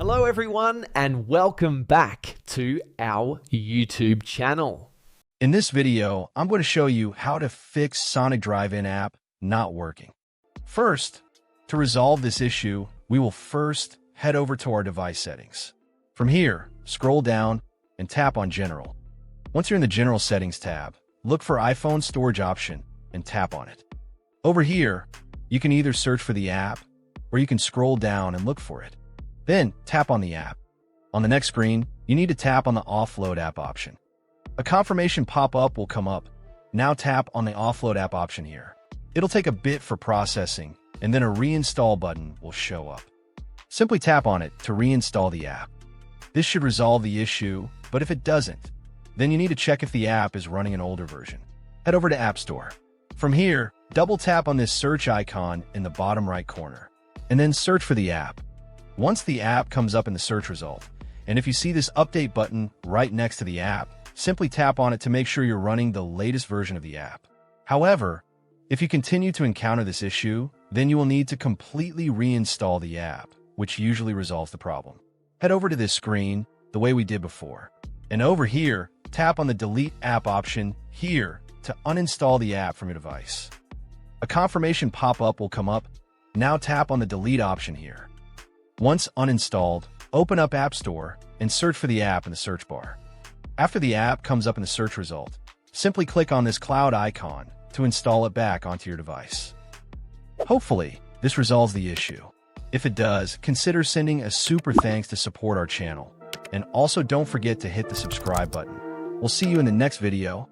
Hello everyone and welcome back to our YouTube channel. In this video, I'm going to show you how to fix Sonic Drive-In app not working. First, to resolve this issue, we will first head over to our device settings. From here, scroll down and tap on General. Once you're in the General Settings tab, look for iPhone Storage option and tap on it. Over here, you can either search for the app or you can scroll down and look for it. Then tap on the app. On the next screen, you need to tap on the Offload app option. A confirmation pop-up will come up. Now tap on the Offload app option here. It'll take a bit for processing, and then a reinstall button will show up. Simply tap on it to reinstall the app. This should resolve the issue, but if it doesn't, then you need to check if the app is running an older version. Head over to App Store. From here, double tap on this search icon in the bottom right corner, and then search for the app. Once the app comes up in the search result, and if you see this update button right next to the app, simply tap on it to make sure you're running the latest version of the app. However, if you continue to encounter this issue, then you will need to completely reinstall the app, which usually resolves the problem. Head over to this screen the way we did before, and over here, tap on the Delete App option here to uninstall the app from your device. A confirmation pop-up will come up. Now tap on the Delete option here. Once uninstalled, open up App Store and search for the app in the search bar. After the app comes up in the search result, simply click on this cloud icon to install it back onto your device. Hopefully, this resolves the issue. If it does, consider sending a super thanks to support our channel. And also don't forget to hit the subscribe button. We'll see you in the next video.